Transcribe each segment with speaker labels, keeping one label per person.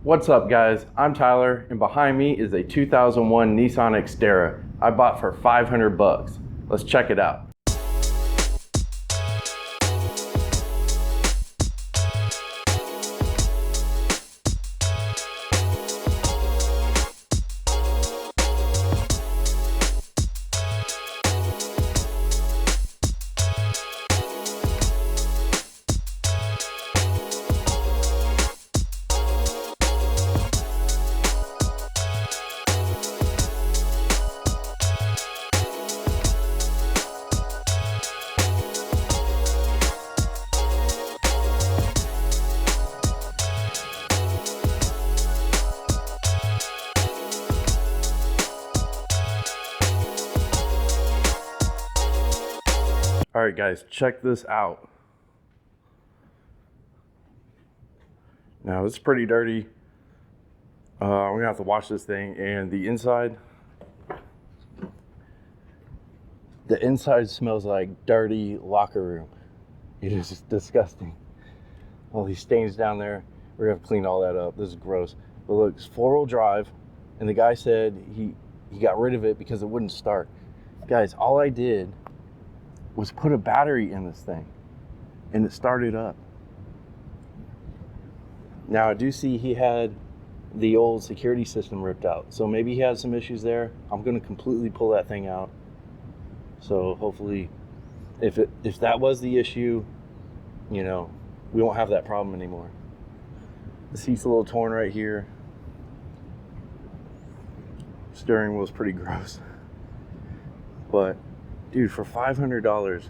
Speaker 1: What's up guys, I'm Tyler and behind me is a 2001 Nissan Xterra I bought for 500 bucks. Let's check it out. All right guys, check this out. Now it's pretty dirty. We're gonna have to wash this thing, and the inside smells like dirty locker room. It is just disgusting. All these stains down there. We're gonna have to clean all that up. This is gross. But look, it's 4-wheel drive, and the guy said he got rid of it because it wouldn't start. Guys, all I did was put a battery in this thing and it started up. Now I do see he had the old security system ripped out, so maybe he had some issues there. I'm going to completely pull that thing out, so hopefully if that was the issue, you know, we won't have that problem anymore. The seat's a little torn right here. Steering wheel's pretty gross, but dude, for $500,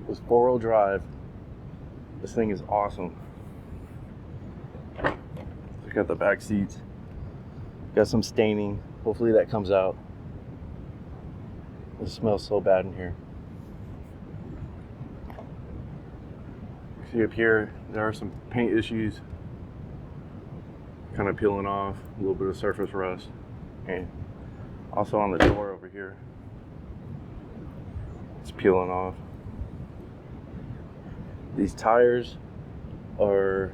Speaker 1: this 4-wheel drive, this thing is awesome. Look at the back seats. Got some staining. Hopefully that comes out. It smells so bad in here. See up here, there are some paint issues. Kind of peeling off, a little bit of surface rust. And also on the door over here, it's peeling off. These tires are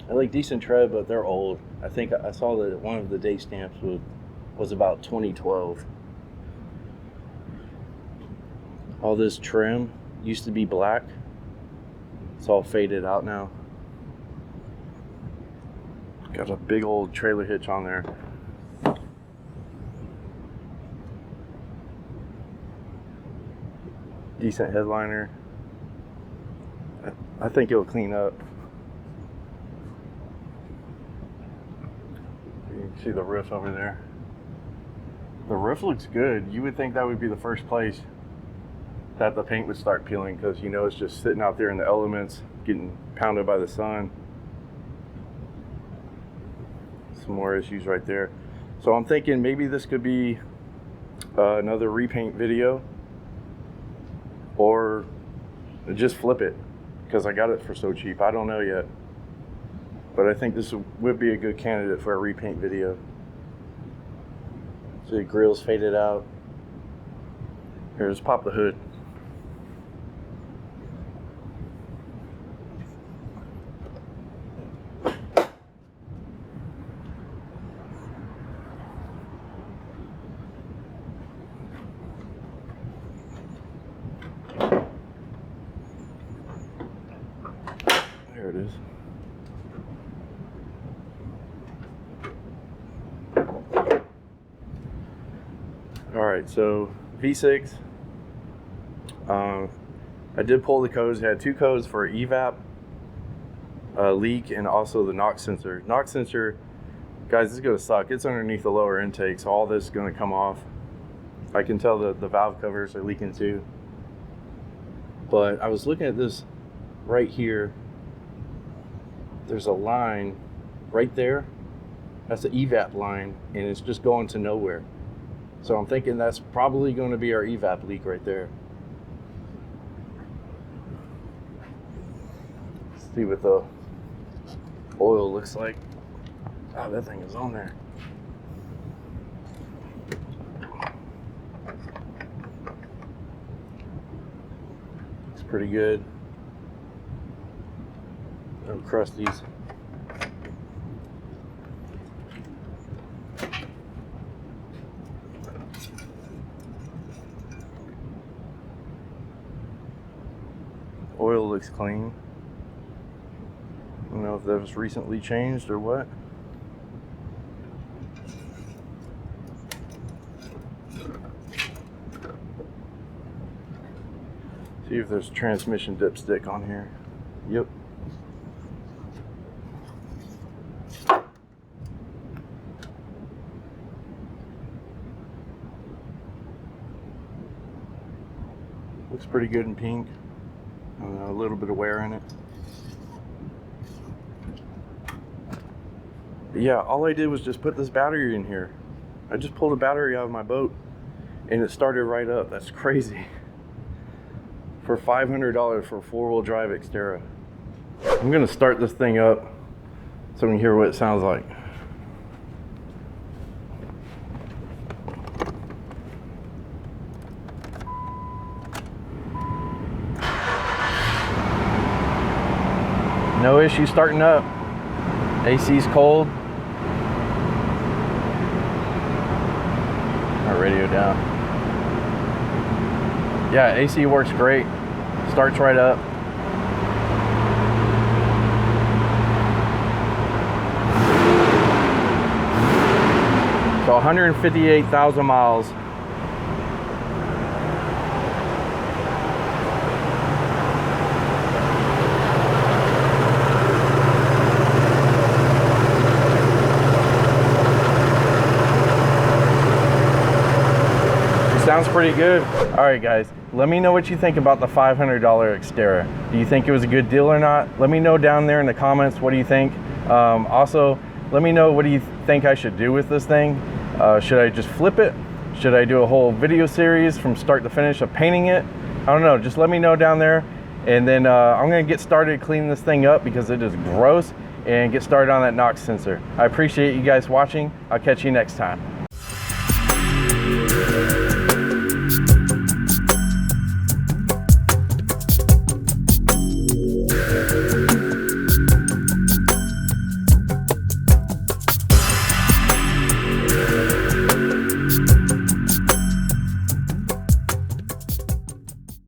Speaker 1: like decent tread, but they're old. I think I saw that one of the date stamps was about 2012. All this trim used to be black. It's all faded out now. Got a big old trailer hitch on there. Decent headliner. I think it'll clean up. You can see the roof over there. The roof looks good. You would think that would be the first place that the paint would start peeling, because you know it's just sitting out there in the elements, getting pounded by the sun. Some more issues right there. So I'm thinking maybe this could be another repaint video, or just flip it because I got it for so cheap. I don't know yet, but I think this would be a good candidate for a repaint video. See, the grill's faded out. Here, let's pop the hood. There it is. All right, so V6. I did pull the codes. I had 2 codes for evap, leak, and also the NOx sensor. NOx sensor, guys, this is gonna suck. It's underneath the lower intake, so all this is gonna come off. I can tell the valve covers are leaking too. But I was looking at this right here. There's a line right there. That's the evap line, and it's just going to nowhere. So I'm thinking that's probably going to be our evap leak right there. Let's see what the oil looks like. Oh, that thing is on there. It's pretty good. Oh, crusties. Oil looks clean. I don't know if that was recently changed or what. See if there's transmission dipstick on here. Yep. Looks pretty good in pink. A little bit of wear in it. But yeah, all I did was just put this battery in here. I just pulled a battery out of my boat and it started right up. That's crazy. For $500 for a 4-wheel drive Xterra. I'm gonna start this thing up so we can hear what it sounds like. No issue starting up. AC's cold. Our radio down. Yeah, AC works great. Starts right up. So 158,000 miles. Sounds pretty good. All right, guys, let me know what you think about the $500 Xterra. Do you think it was a good deal or not? Let me know down there in the comments. What do you think? Also, let me know, what do you think I should do with this thing? Should I just flip it? Should I do a whole video series from start to finish of painting it? I don't know. Just let me know down there. And then I'm going to get started cleaning this thing up because it is gross, and get started on that NOx sensor. I appreciate you guys watching. I'll catch you next time.